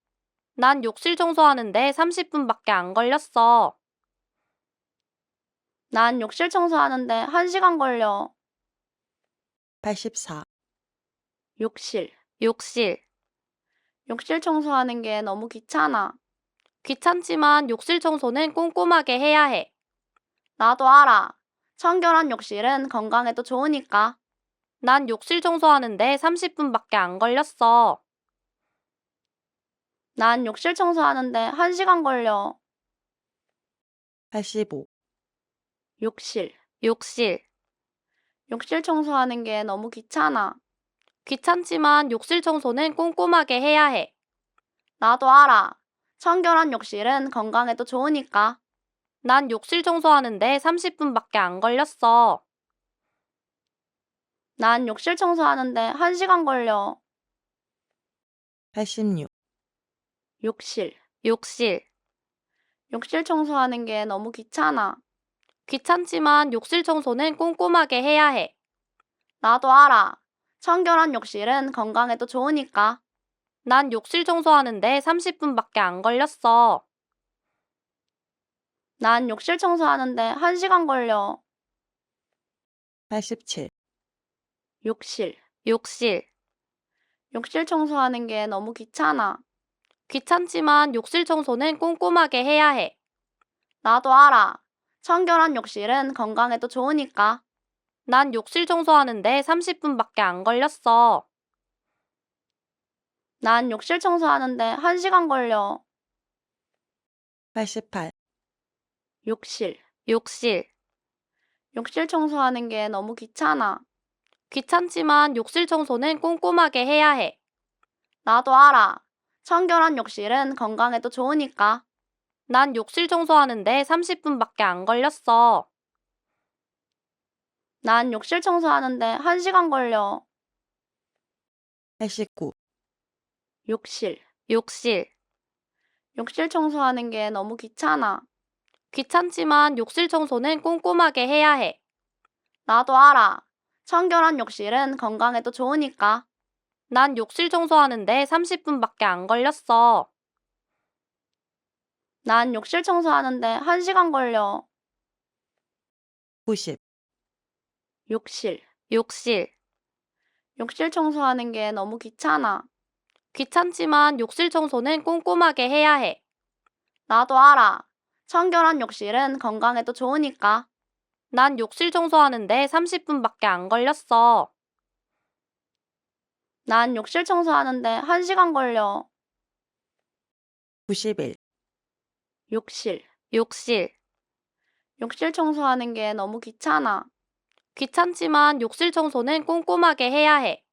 Speaker 3: 난 욕실 청소하는데 30분밖에 안 걸렸어.
Speaker 2: 난 욕실 청소하는데 1시간 걸려.
Speaker 1: 84,
Speaker 2: 욕실.
Speaker 3: 욕실.
Speaker 2: 욕실 청소하는 게 너무 귀찮아.
Speaker 3: 귀찮지만 욕실 청소는 꼼꼼하게 해야 해.
Speaker 2: 나도 알아. 청결한 욕실은 건강에도 좋으니까.
Speaker 3: 난 욕실 청소하는데 30분밖에 안 걸렸어.
Speaker 2: 난 욕실 청소하는데 1시간 걸려.
Speaker 1: 85,
Speaker 2: 욕실.
Speaker 3: 욕실.
Speaker 2: 욕실 청소하는 게 너무 귀찮아.
Speaker 3: 귀찮지만 욕실 청소는 꼼꼼하게 해야 해.
Speaker 2: 나도 알아. 청결한 욕실은 건강에도 좋으니까.
Speaker 3: 난 욕실 청소하는데 30분밖에 안 걸렸어.
Speaker 2: 난 욕실 청소하는데 1시간 걸려.
Speaker 1: 86,
Speaker 2: 욕실.
Speaker 3: 욕실.
Speaker 2: 욕실 청소하는 게 너무 귀찮아.
Speaker 3: 귀찮지만 욕실 청소는 꼼꼼하게 해야 해.
Speaker 2: 나도 알아. 청결한 욕실은 건강에도 좋으니까.
Speaker 3: 난 욕실 청소하는데 30분밖에 안 걸렸어.
Speaker 2: 난 욕실 청소하는데 1시간 걸려.
Speaker 1: 87,
Speaker 2: 욕실.
Speaker 3: 욕실.
Speaker 2: 욕실 청소하는 게 너무 귀찮아.
Speaker 3: 귀찮지만 욕실 청소는 꼼꼼하게 해야 해.
Speaker 2: 나도 알아. 청결한 욕실은 건강에도 좋으니까.
Speaker 3: 난 욕실 청소하는데 30분밖에 안 걸렸어.
Speaker 2: 난 욕실 청소하는데 1시간 걸려.
Speaker 1: 88,
Speaker 2: 욕실.
Speaker 3: 욕실.
Speaker 2: 욕실 청소하는 게 너무 귀찮아.
Speaker 3: 귀찮지만 욕실 청소는 꼼꼼하게 해야 해.
Speaker 2: 나도 알아. 청결한 욕실은 건강에도 좋으니까.
Speaker 3: 난 욕실 청소하는데 30분밖에 안 걸렸어.
Speaker 2: 난 욕실 청소하는데 1시간 걸려.
Speaker 1: 89,
Speaker 2: 욕실.
Speaker 3: 욕실.
Speaker 2: 욕실 청소하는 게 너무 귀찮아.
Speaker 3: 귀찮지만 욕실 청소는 꼼꼼하게 해야 해.
Speaker 2: 나도 알아. 청결한 욕실은 건강에도 좋으니까.
Speaker 3: 난 욕실 청소하는데 30분밖에 안 걸렸어.
Speaker 2: 난 욕실 청소하는데 1시간 걸려.
Speaker 1: 90,
Speaker 2: 욕실.
Speaker 3: 욕실.
Speaker 2: 욕실 청소하는 게 너무 귀찮아.
Speaker 3: 귀찮지만 욕실 청소는 꼼꼼하게 해야 해.
Speaker 2: 나도 알아. 청결한 욕실은 건강에도 좋으니까.
Speaker 3: 난 욕실 청소하는데 30분밖에 안 걸렸어.
Speaker 2: 난 욕실 청소하는데 1시간 걸려.
Speaker 1: 91,
Speaker 2: 욕실.
Speaker 3: 욕실.
Speaker 2: 욕실 청소하는 게 너무 귀찮아.
Speaker 3: 귀찮지만 욕실 청소는 꼼꼼하게 해야 해.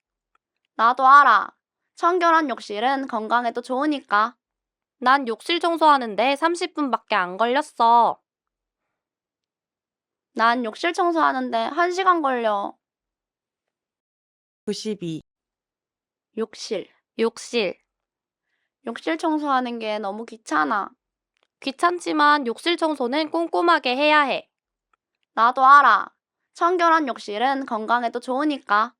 Speaker 2: 나도 알아. 청결한 욕실은 건강에도 좋으니까.
Speaker 3: 난 욕실 청소하는데 30분밖에 안 걸렸어.
Speaker 2: 난 욕실 청소하는데 1시간 걸려.
Speaker 1: 92,
Speaker 2: 욕실.
Speaker 3: 욕실.
Speaker 2: 욕실 청소하는 게 너무 귀찮아.
Speaker 3: 귀찮지만 욕실 청소는 꼼꼼하게 해야 해.
Speaker 2: 나도 알아. 청결한 욕실은 건강에도 좋으니까.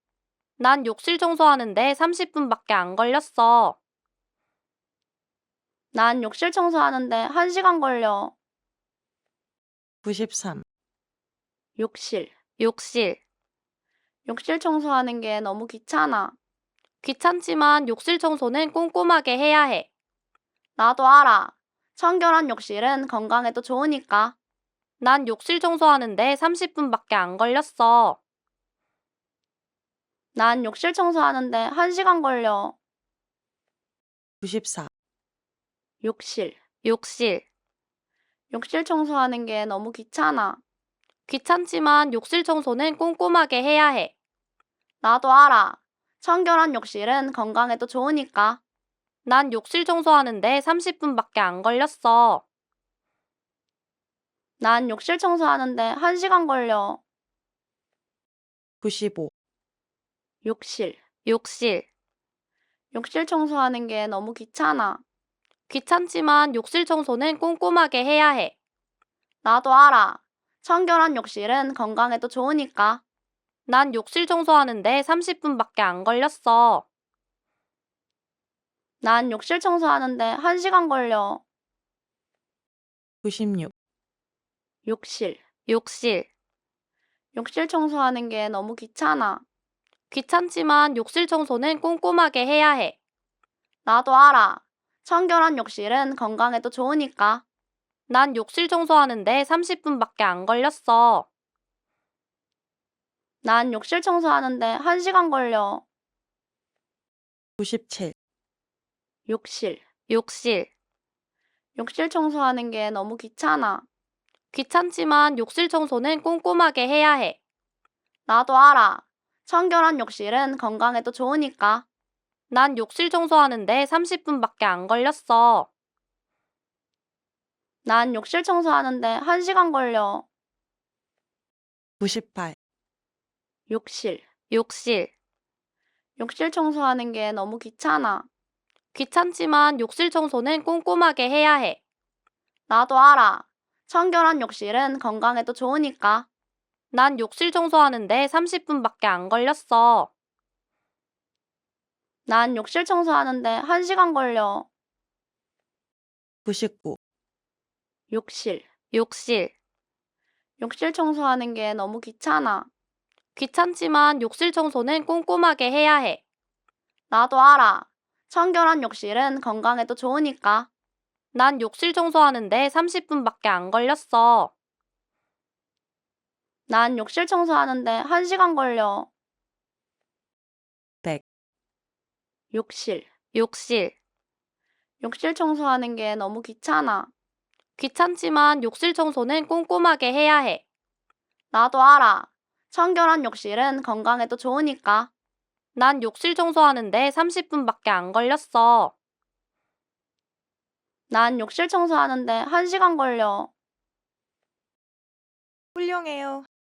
Speaker 3: 난 욕실 청소하는데 30분밖에 안 걸렸어.
Speaker 2: 난 욕실 청소하는데 1시간 걸려.
Speaker 1: 93,
Speaker 2: 욕실.
Speaker 3: 욕실.
Speaker 2: 욕실 청소하는 게 너무 귀찮아.
Speaker 3: 귀찮지만 욕실 청소는 꼼꼼하게 해야 해.
Speaker 2: 나도 알아. 청결한 욕실은 건강에도 좋으니까.
Speaker 3: 난 욕실 청소하는데 30분밖에 안 걸렸어.
Speaker 2: 난 욕실 청소하는데 1시간 걸려.
Speaker 1: 94,
Speaker 2: 욕실.
Speaker 3: 욕실.
Speaker 2: 욕실 청소하는 게 너무 귀찮아.
Speaker 3: 귀찮지만 욕실 청소는 꼼꼼하게 해야 해.
Speaker 2: 나도 알아. 청결한 욕실은 건강에도 좋으니까.
Speaker 3: 난 욕실 청소하는데 30분밖에 안 걸렸어.
Speaker 2: 난 욕실 청소하는데 1시간 걸려.
Speaker 1: 95,
Speaker 2: 욕실.
Speaker 3: 욕실.
Speaker 2: 욕실 청소하는 게 너무 귀찮아.
Speaker 3: 귀찮지만 욕실 청소는 꼼꼼하게 해야 해.
Speaker 2: 나도 알아. 청결한 욕실은 건강에도 좋으니까.
Speaker 3: 난 욕실 청소하는데 30분밖에 안 걸렸어.
Speaker 2: 난 욕실 청소하는데 1시간 걸려.
Speaker 1: 96,
Speaker 2: 욕실.
Speaker 3: 욕실.
Speaker 2: 욕실 청소하는 게 너무 귀찮아.
Speaker 3: 귀찮지만 욕실 청소는 꼼꼼하게 해야 해.
Speaker 2: 나도 알아. 청결한 욕실은 건강에도 좋으니까.
Speaker 3: 난 욕실 청소하는데 30분밖에 안 걸렸어.
Speaker 2: 난 욕실 청소하는데 1시간 걸려.
Speaker 1: 97,
Speaker 2: 욕실.
Speaker 3: 욕실.
Speaker 2: 욕실 청소하는 게 너무 귀찮아.
Speaker 3: 귀찮지만 욕실 청소는 꼼꼼하게 해야 해.
Speaker 2: 나도 알아. 청결한 욕실은 건강에도 좋으니까.
Speaker 3: 난 욕실 청소하는데 30분밖에 안 걸렸어.
Speaker 2: 난 욕실 청소하는데 1시간 걸려.
Speaker 1: 98,
Speaker 2: 욕실.
Speaker 3: 욕실.
Speaker 2: 욕실 청소하는 게 너무 귀찮아.
Speaker 3: 귀찮지만 욕실 청소는 꼼꼼하게 해야 해.
Speaker 2: 나도 알아. 청결한 욕실은 건강에도 좋으니까.
Speaker 3: 난 욕실 청소하는데 30분밖에 안 걸렸어.
Speaker 2: 난 욕실 청소하는데 1시간 걸려.
Speaker 1: 99,
Speaker 2: 욕실.
Speaker 3: 욕실.
Speaker 2: 욕실 청소하는 게 너무 귀찮아.
Speaker 3: 귀찮지만 욕실 청소는 꼼꼼하게 해야 해.
Speaker 2: 나도 알아. 청결한 욕실은 건강에도 좋으니까.
Speaker 3: 난 욕실 청소하는데 30분밖에 안 걸렸어.
Speaker 2: 난 욕실 청소하는데 1시간 걸려.
Speaker 1: 100,
Speaker 2: 욕실.
Speaker 3: 욕실.
Speaker 2: 욕실 청소하는 게 너무 귀찮아.
Speaker 3: 귀찮지만 욕실 청소는 꼼꼼하게 해야 해.
Speaker 2: 나도 알아. 청결한 욕실은 건강에도 좋으니까.
Speaker 3: 난 욕실 청소하는데 30분밖에 안 걸렸어.
Speaker 2: 난 욕실 청소하는데 1시간 걸려.
Speaker 1: 훌륭해요.